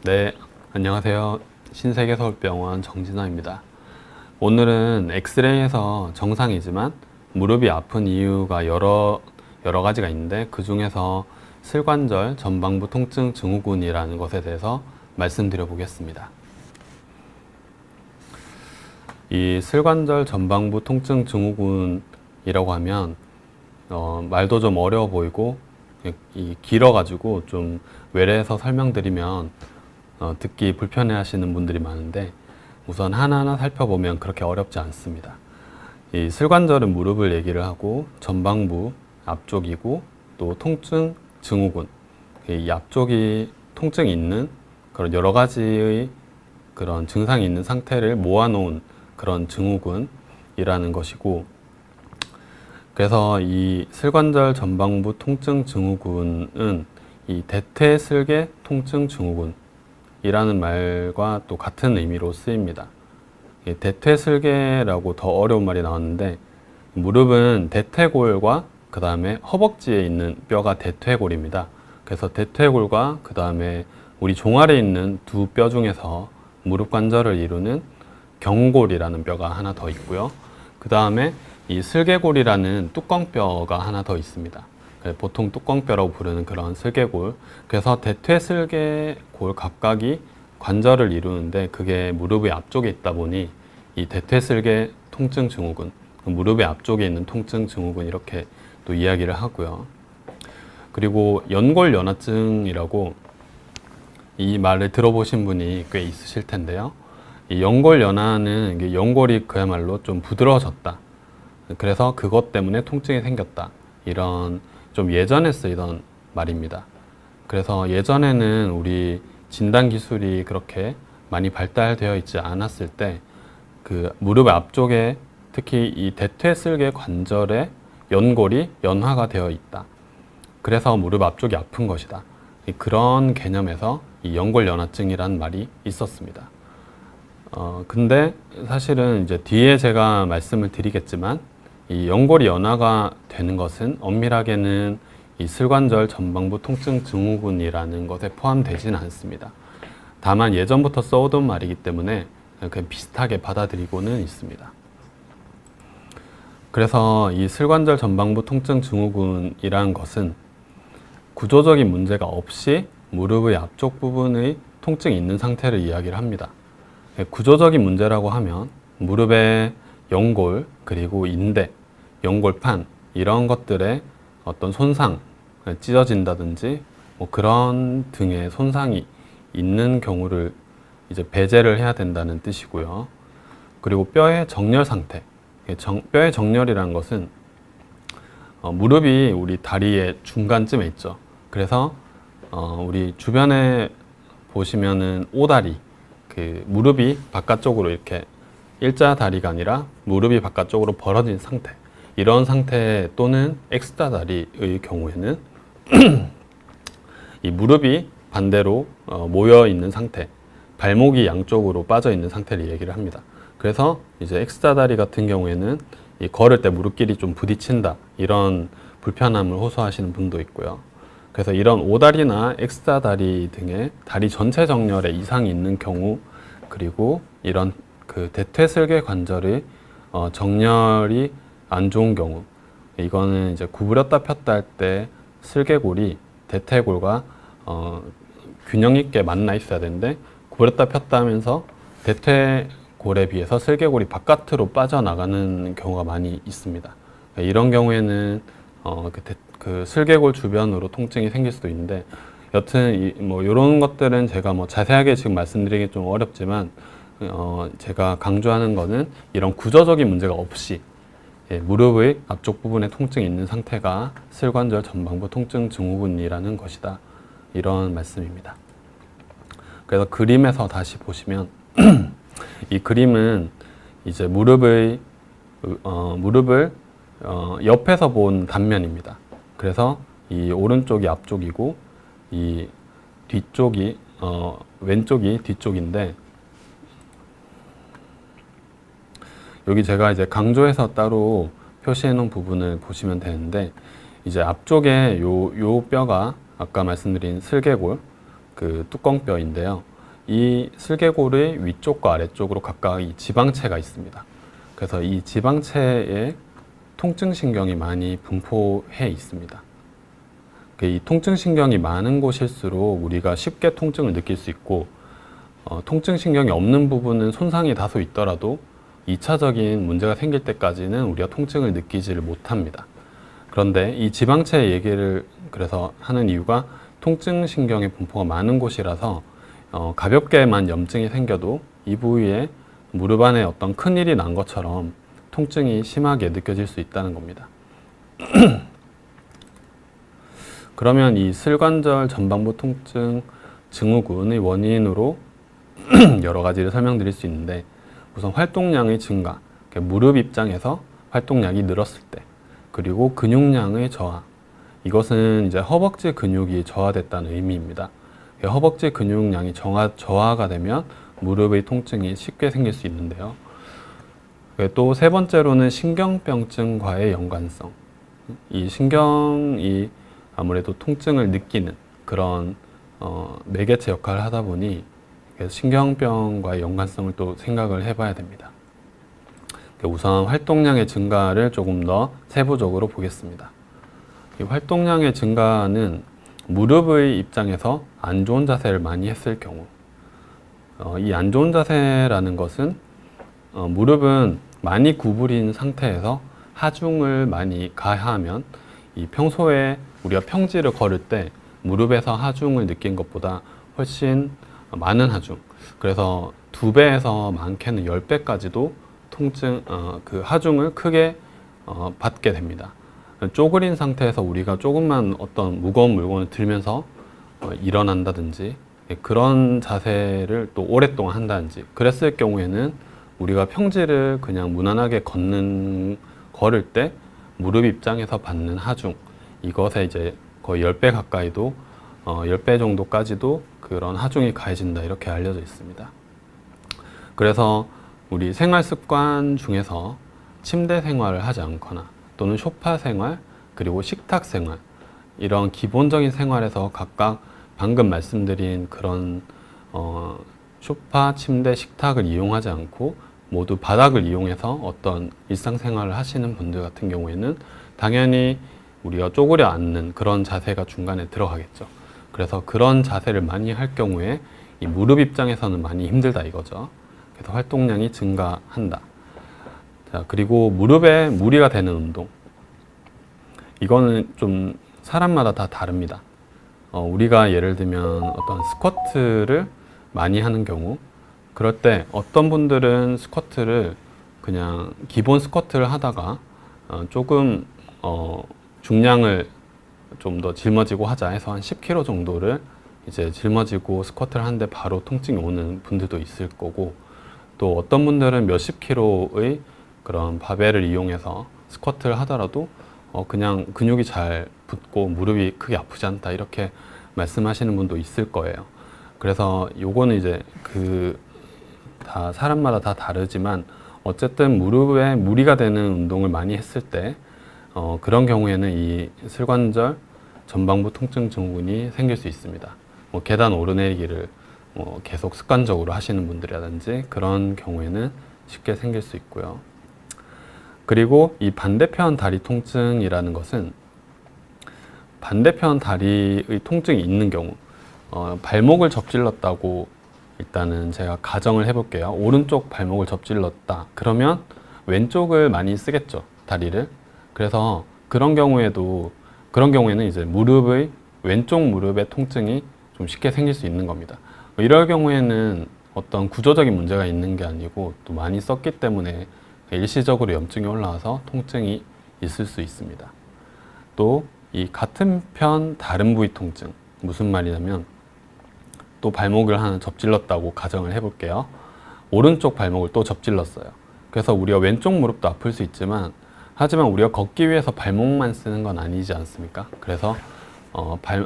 네, 안녕하세요. 신세계서울병원 정진화입니다. 오늘은 엑스레이에서 정상이지만 무릎이 아픈 이유가 여러 가지가 있는데 그 중에서 슬관절 전방부 통증 증후군이라는 것에 대해서 말씀드려 보겠습니다. 이 슬관절 전방부 통증 증후군이라고 하면 말도 좀 어려워 보이고 길어가지고 좀 외래해서 설명드리면 듣기 불편해 하시는 분들이 많은데 우선 하나하나 살펴보면 그렇게 어렵지 않습니다. 이 슬관절은 무릎을 얘기를 하고 전방부 앞쪽이고 또 통증 증후군, 이 앞쪽이 통증이 있는 그런 여러 가지의 그런 증상이 있는 상태를 모아놓은 그런 증후군이라는 것이고, 그래서 이 슬관절 전방부 통증 증후군은 이 대퇴슬개 통증 증후군이라는 말과 또 같은 의미로 쓰입니다. 대퇴슬개라고 더 어려운 말이 나왔는데, 무릎은 대퇴골과 그 다음에 허벅지에 있는 뼈가 대퇴골입니다. 그래서 대퇴골과 그 다음에 우리 종아리에 있는 두 뼈 중에서 무릎 관절을 이루는 경골이라는 뼈가 하나 더 있고요. 그 다음에 이 슬개골이라는 뚜껑뼈가 하나 더 있습니다. 보통 뚜껑뼈라고 부르는 그런 슬개골. 그래서 대퇴슬개골 각각이 관절을 이루는데 그게 무릎의 앞쪽에 있다 보니 이 대퇴슬개 통증 증후군, 무릎의 앞쪽에 있는 통증 증후군 이렇게 또 이야기를 하고요. 그리고 연골연화증이라고 이 말을 들어보신 분이 꽤 있으실 텐데요. 이 연골연화는 연골이 그야말로 좀 부드러워졌다. 그래서 그것 때문에 통증이 생겼다. 이런 좀 예전에 쓰이던 말입니다. 그래서 예전에는 우리 진단 기술이 그렇게 많이 발달되어 있지 않았을 때 그 무릎 앞쪽에 특히 이 대퇴슬개 관절에 연골이 연화가 되어 있다. 그래서 무릎 앞쪽이 아픈 것이다. 그런 개념에서 이 연골연화증이라는 말이 있었습니다. 근데 사실은 이제 뒤에 제가 말씀을 드리겠지만 이 연골이 연화가 되는 것은 엄밀하게는 이 슬관절 전방부 통증 증후군이라는 것에 포함되지는 않습니다. 다만 예전부터 써오던 말이기 때문에 그냥 비슷하게 받아들이고는 있습니다. 그래서 이 슬관절 전방부 통증 증후군이라는 것은 구조적인 문제가 없이 무릎의 앞쪽 부분의 통증이 있는 상태를 이야기를 합니다. 구조적인 문제라고 하면 무릎의 연골, 그리고 인대, 연골판 이런 것들의 어떤 손상, 찢어진다든지 뭐 그런 등의 손상이 있는 경우를 이제 배제를 해야 된다는 뜻이고요. 그리고 뼈의 정렬 상태, 뼈의 정렬이라는 것은 무릎이 우리 다리의 중간쯤에 있죠. 그래서 우리 주변에 보시면은 오다리, 그 무릎이 바깥쪽으로 이렇게 일자 다리가 아니라 무릎이 바깥쪽으로 벌어진 상태, 이런 상태 또는 X자 다리의 경우에는 이 무릎이 반대로 모여 있는 상태, 발목이 양쪽으로 빠져 있는 상태를 얘기를 합니다. 그래서 이제 X자 다리 같은 경우에는 이 걸을 때 무릎끼리 좀 부딪힌다, 이런 불편함을 호소하시는 분도 있고요. 그래서 이런 오다리나 X자 다리 등의 다리 전체 정렬에 이상이 있는 경우, 그리고 이런 그 대퇴슬개 관절의 정렬이 안 좋은 경우, 이거는 이제 구부렸다 폈다 할 때 슬개골이 대퇴골과 균형 있게 만나 있어야 되는데 구부렸다 폈다 하면서 대퇴골에 비해서 슬개골이 바깥으로 빠져나가는 경우가 많이 있습니다. 이런 경우에는 그 슬개골 주변으로 통증이 생길 수도 있는데, 여튼 뭐 이런 것들은 제가 뭐 자세하게 지금 말씀드리기 좀 어렵지만 제가 강조하는 거는 이런 구조적인 문제가 없이 무릎의 앞쪽 부분에 통증이 있는 상태가 슬관절 전방부 통증 증후군이라는 것이다, 이런 말씀입니다. 그래서 그림에서 다시 보시면 이 그림은 이제 무릎을 옆에서 본 단면입니다. 그래서 이 오른쪽이 앞쪽이고 이 뒤쪽이 왼쪽이 뒤쪽인데, 여기 제가 이제 강조해서 따로 표시해 놓은 부분을 보시면 되는데, 이제 앞쪽에 요 뼈가 아까 말씀드린 슬개골 그 뚜껑뼈인데요. 이 슬개골의 위쪽과 아래쪽으로 각각 이 지방체가 있습니다. 그래서 이 지방체에 통증신경이 많이 분포해 있습니다. 이 통증신경이 많은 곳일수록 우리가 쉽게 통증을 느낄 수 있고, 통증신경이 없는 부분은 손상이 다소 있더라도 2차적인 문제가 생길 때까지는 우리가 통증을 느끼지를 못합니다. 그런데 이 지방체 얘기를 그래서 하는 이유가 통증신경의 분포가 많은 곳이라서 가볍게만 염증이 생겨도 이 부위에 무릎 안에 어떤 큰일이 난 것처럼 통증이 심하게 느껴질 수 있다는 겁니다. 그러면 이 슬관절 전방부 통증 증후군의 원인으로 여러 가지를 설명드릴 수 있는데, 우선 활동량의 증가, 무릎 입장에서 활동량이 늘었을 때, 그리고 근육량의 저하, 이것은 이제 허벅지 근육이 저하됐다는 의미입니다. 허벅지 근육량이 저하가 되면 무릎의 통증이 쉽게 생길 수 있는데요. 또 세 번째로는 신경병증과의 연관성. 이 신경이 아무래도 통증을 느끼는 그런 매개체 역할을 하다 보니 신경병과의 연관성을 또 생각을 해봐야 됩니다. 우선 활동량의 증가를 조금 더 세부적으로 보겠습니다. 이 활동량의 증가는 무릎의 입장에서 안 좋은 자세를 많이 했을 경우, 이 안 좋은 자세라는 것은 무릎은 많이 구부린 상태에서 하중을 많이 가하면 이 평소에 우리가 평지를 걸을 때 무릎에서 하중을 느낀 것보다 훨씬 많은 하중, 그래서 2배에서 많게는 10배까지도 그 하중을 크게 받게 됩니다. 쪼그린 상태에서 우리가 조금만 어떤 무거운 물건을 들면서 일어난다든지 그런 자세를 또 오랫동안 한다든지 그랬을 경우에는 우리가 평지를 그냥 무난하게 걸을 때 무릎 입장에서 받는 하중, 이것에 이제 거의 10배 가까이도 10배 정도까지도 그런 하중이 가해진다, 이렇게 알려져 있습니다. 그래서 우리 생활 습관 중에서 침대 생활을 하지 않거나 또는 소파 생활, 그리고 식탁 생활, 이런 기본적인 생활에서 각각 방금 말씀드린 그런 소파, 침대, 식탁을 이용하지 않고 모두 바닥을 이용해서 어떤 일상생활을 하시는 분들 같은 경우에는 당연히 우리가 쪼그려 앉는 그런 자세가 중간에 들어가겠죠. 그래서 그런 자세를 많이 할 경우에 이 무릎 입장에서는 많이 힘들다 이거죠. 그래서 활동량이 증가한다. 자, 그리고 무릎에 무리가 되는 운동. 이거는 좀 사람마다 다 다릅니다. 우리가 예를 들면 어떤 스쿼트를 많이 하는 경우, 그럴 때 어떤 분들은 스쿼트를 그냥 기본 스쿼트를 하다가 조금 중량을 좀 더 짊어지고 하자 해서 한 10kg 정도를 이제 짊어지고 스쿼트를 하는데 바로 통증이 오는 분들도 있을 거고, 또 어떤 분들은 몇십 킬로의 그런 바벨을 이용해서 스쿼트를 하더라도 그냥 근육이 잘 붙고 무릎이 크게 아프지 않다, 이렇게 말씀하시는 분도 있을 거예요. 그래서 요거는 이제 다 사람마다 다 다르지만 어쨌든 무릎에 무리가 되는 운동을 많이 했을 때 그런 경우에는 이 슬관절 전방부 통증 증후군이 생길 수 있습니다. 계단 오르내리기를 계속 습관적으로 하시는 분들이라든지 그런 경우에는 쉽게 생길 수 있고요. 그리고 이 반대편 다리 통증이라는 것은 반대편 다리의 통증이 있는 경우, 발목을 접질렀다고 일단은 제가 가정을 해볼게요. 오른쪽 발목을 접질렀다. 그러면 왼쪽을 많이 쓰겠죠, 다리를. 그래서 그런 경우에는 이제 왼쪽 무릎의 통증이 좀 쉽게 생길 수 있는 겁니다. 이럴 경우에는 어떤 구조적인 문제가 있는 게 아니고 또 많이 썼기 때문에 일시적으로 염증이 올라와서 통증이 있을 수 있습니다. 또 이 같은 편 다른 부위 통증, 무슨 말이냐면 또 발목을 하나 접질렀다고 가정을 해볼게요. 오른쪽 발목을 또 접질렀어요. 그래서 우리가 왼쪽 무릎도 아플 수 있지만, 하지만 우리가 걷기 위해서 발목만 쓰는 건 아니지 않습니까? 그래서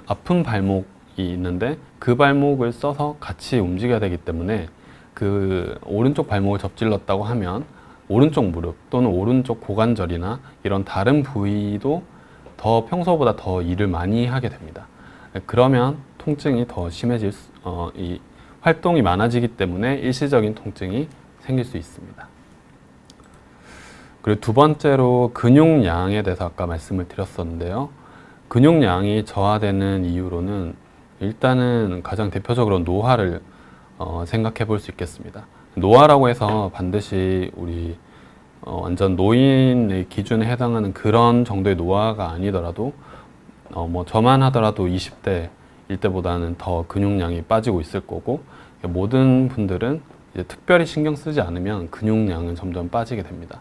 아픈 발목이 있는데 그 발목을 써서 같이 움직여야 되기 때문에 그 오른쪽 발목을 접질렀다고 하면 오른쪽 무릎 또는 오른쪽 고관절이나 이런 다른 부위도 더 평소보다 더 일을 많이 하게 됩니다. 그러면 통증이 더 심해질 활동이 많아지기 때문에 일시적인 통증이 생길 수 있습니다. 그리고 두 번째로 근육량에 대해서 아까 말씀을 드렸었는데요. 근육량이 저하되는 이유로는 일단은 가장 대표적으로 노화를 생각해 볼 수 있겠습니다. 노화라고 해서 반드시 우리 완전 노인의 기준에 해당하는 그런 정도의 노화가 아니더라도 뭐 저만 하더라도 20대일 때보다는 더 근육량이 빠지고 있을 거고, 모든 분들은 이제 특별히 신경 쓰지 않으면 근육량은 점점 빠지게 됩니다.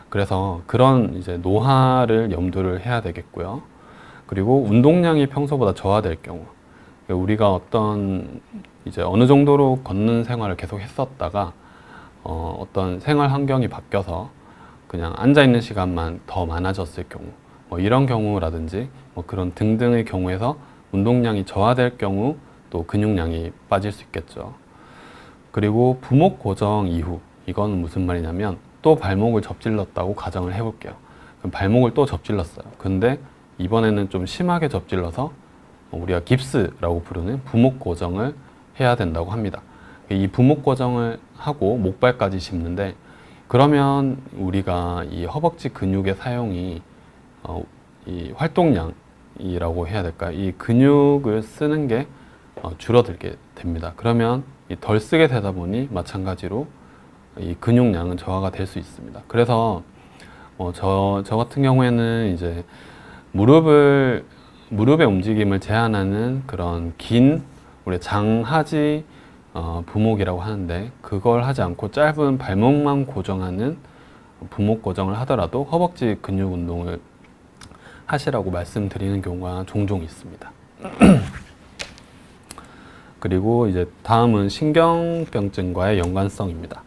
그래서 그런 이제 노화를 염두를 해야 되겠고요. 그리고 운동량이 평소보다 저하될 경우, 우리가 어떤 이제 어느 정도로 걷는 생활을 계속 했었다가 어떤 생활 환경이 바뀌어서 그냥 앉아 있는 시간만 더 많아졌을 경우, 뭐 이런 경우라든지 뭐 그런 등등의 경우에서 운동량이 저하될 경우 또 근육량이 빠질 수 있겠죠. 그리고 부목 고정 이후, 이건 무슨 말이냐면 또 발목을 접질렀다고 가정을 해볼게요. 그럼 발목을 또 접질렀어요. 근데 이번에는 좀 심하게 접질러서 우리가 깁스라고 부르는 부목 고정을 해야 된다고 합니다. 이 부목 고정을 하고 목발까지 짚는데, 그러면 우리가 이 허벅지 근육의 사용이 이 활동량이라고 해야 될까요? 이 근육을 쓰는 게 줄어들게 됩니다. 그러면 덜 쓰게 되다 보니 마찬가지로 이 근육량은 저하가 될 수 있습니다. 그래서 저 같은 경우에는 이제 무릎의 움직임을 제한하는 그런 긴 우리 장하지 부목이라고 하는데, 그걸 하지 않고 짧은 발목만 고정하는 부목 고정을 하더라도 허벅지 근육 운동을 하시라고 말씀드리는 경우가 종종 있습니다. 그리고 이제 다음은 신경병증과의 연관성입니다.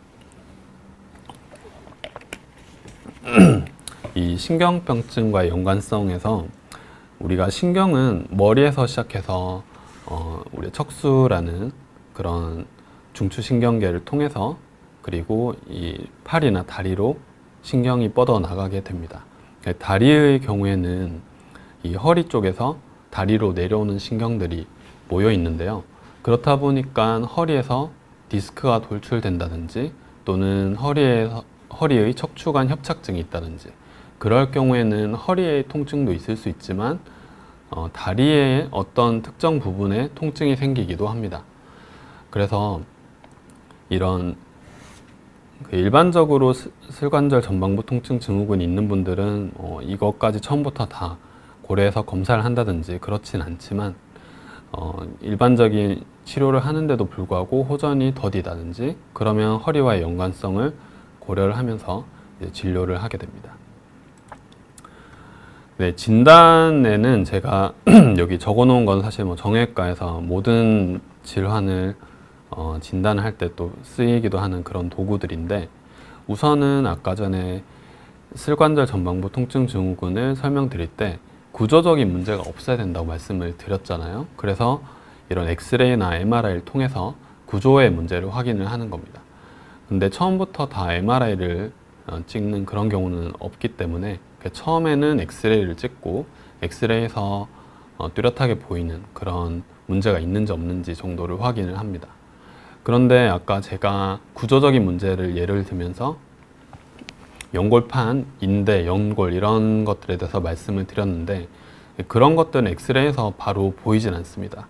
이 신경병증과의 연관성에서 우리가 신경은 머리에서 시작해서 우리 척수라는 그런 중추신경계를 통해서, 그리고 이 팔이나 다리로 신경이 뻗어 나가게 됩니다. 다리의 경우에는 이 허리 쪽에서 다리로 내려오는 신경들이 모여 있는데요. 그렇다 보니까 허리에서 디스크가 돌출된다든지 또는 허리의 척추관 협착증이 있다든지, 그럴 경우에는 허리의 통증도 있을 수 있지만 다리의 어떤 특정 부분에 통증이 생기기도 합니다. 그래서 이런 일반적으로 슬관절 전방부 통증 증후군이 있는 분들은 이것까지 처음부터 다 고려해서 검사를 한다든지 그렇진 않지만, 일반적인 치료를 하는데도 불구하고 호전이 더디다든지 그러면 허리와의 연관성을 고려를 하면서 이제 진료를 하게 됩니다. 네, 진단에는 제가 여기 적어 놓은 건 사실 뭐 정형외과에서 모든 질환을 진단을 할 때 또 쓰이기도 하는 그런 도구들인데, 우선은 아까 전에 슬관절 전방부 통증 증후군을 설명드릴 때 구조적인 문제가 없어야 된다고 말씀을 드렸잖아요. 그래서 이런 엑스레이나 MRI를 통해서 구조의 문제를 확인을 하는 겁니다. 근데 처음부터 다 MRI를 찍는 그런 경우는 없기 때문에 처음에는 엑스레이를 찍고 엑스레이에서 뚜렷하게 보이는 그런 문제가 있는지 없는지 정도를 확인을 합니다. 그런데 아까 제가 구조적인 문제를 예를 들면서 연골판, 인대, 연골 이런 것들에 대해서 말씀을 드렸는데, 그런 것들은 엑스레이에서 바로 보이진 않습니다.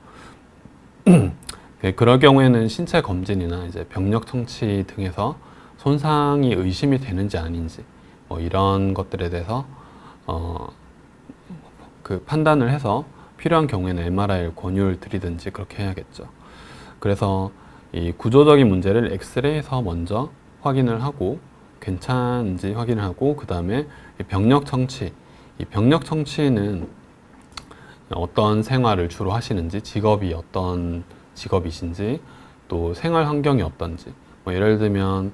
그럴 경우에는 신체 검진이나 이제 병력 청취 등에서 손상이 의심이 되는지 아닌지 뭐 이런 것들에 대해서 그 판단을 해서 필요한 경우에는 MRI를 권유를 드리든지 그렇게 해야겠죠. 그래서 이 구조적인 문제를 엑스레이에서 먼저 확인을 하고 괜찮은지 확인을 하고, 그 다음에 병력 청취, 이 병력 청취는 어떤 생활을 주로 하시는지, 직업이 어떤 직업이신지, 또 생활 환경이 어떤지, 뭐 예를 들면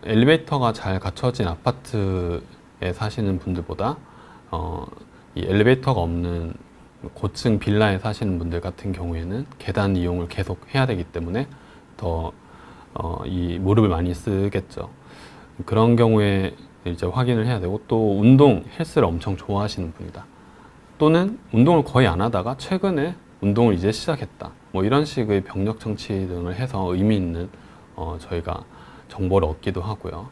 엘리베이터가 잘 갖춰진 아파트에 사시는 분들보다 이 엘리베이터가 없는 고층 빌라에 사시는 분들 같은 경우에는 계단 이용을 계속 해야 되기 때문에 더 이 무릎을 많이 쓰겠죠. 그런 경우에 이제 확인을 해야 되고, 또 운동, 헬스를 엄청 좋아하시는 분이다, 또는 운동을 거의 안 하다가 최근에 운동을 이제 시작했다. 뭐 이런 식의 병력 청취 등을 해서 의미 있는 저희가 정보를 얻기도 하고요.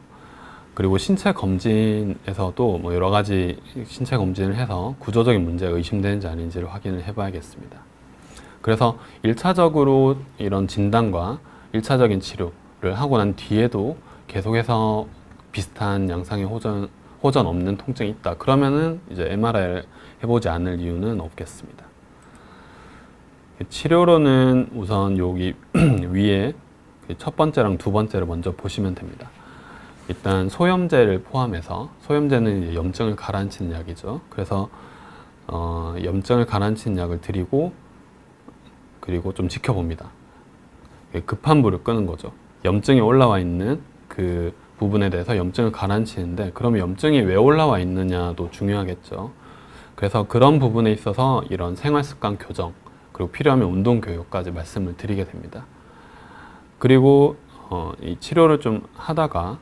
그리고 신체 검진에서도 뭐 여러 가지 신체 검진을 해서 구조적인 문제가 의심되는지 아닌지를 확인을 해봐야겠습니다. 그래서 1차적으로 이런 진단과 1차적인 치료를 하고 난 뒤에도 계속해서 비슷한 양상의 호전 없는 통증이 있다. 그러면은 이제 MRI를 해보지 않을 이유는 없겠습니다. 치료로는 우선 여기 위에 첫 번째랑 두 번째를 먼저 보시면 됩니다. 일단 소염제를 포함해서, 소염제는 이제 염증을 가라앉히는 약이죠. 그래서 염증을 가라앉히는 약을 드리고, 그리고 좀 지켜봅니다. 급한 불을 끄는 거죠. 염증이 올라와 있는 그 부분에 대해서 염증을 가라앉히는데, 그러면 염증이 왜 올라와 있느냐도 중요하겠죠. 그래서 그런 부분에 있어서 이런 생활습관 교정, 그리고 필요하면 운동 교육까지 말씀을 드리게 됩니다. 그리고 이 치료를 좀 하다가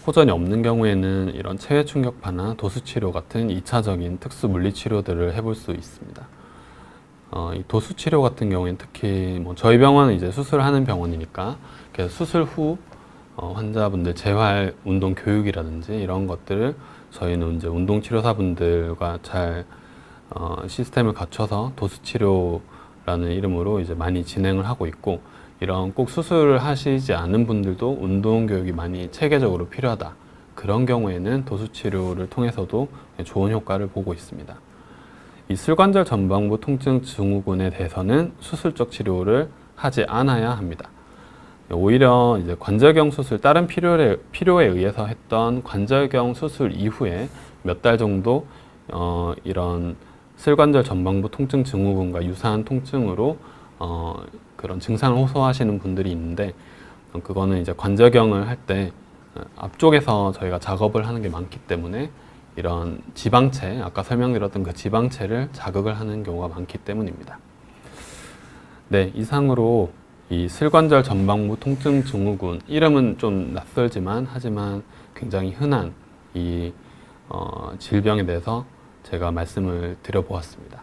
호전이 없는 경우에는 이런 체외 충격파나 도수 치료 같은 2차적인 특수 물리 치료들을 해볼 수 있습니다. 이 도수 치료 같은 경우에는 특히 뭐 저희 병원은 이제 수술하는 병원이니까, 그래서 수술 후 환자분들 재활 운동 교육이라든지 이런 것들을 저희는 이제 운동 치료사분들과 잘 시스템을 갖춰서 도수 치료라는 이름으로 이제 많이 진행을 하고 있고, 이런 꼭 수술을 하시지 않은 분들도 운동 교육이 많이 체계적으로 필요하다. 그런 경우에는 도수 치료를 통해서도 좋은 효과를 보고 있습니다. 이 슬관절 전방부 통증 증후군에 대해서는 수술적 치료를 하지 않아야 합니다. 오히려 이제 관절경 수술, 다른 필요에 의해서 했던 관절경 수술 이후에 몇 달 정도 이런 슬관절 전방부 통증 증후군과 유사한 통증으로 그런 증상을 호소하시는 분들이 있는데, 그거는 이제 관절경을 할 때 앞쪽에서 저희가 작업을 하는 게 많기 때문에 이런 지방체, 아까 설명드렸던 그 지방체를 자극을 하는 경우가 많기 때문입니다. 네, 이상으로 이 슬관절 전방부 통증 증후군, 이름은 좀 낯설지만 하지만 굉장히 흔한 이 질병에 대해서 제가 말씀을 드려보았습니다.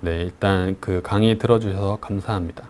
네, 일단 그 강의 들어주셔서 감사합니다.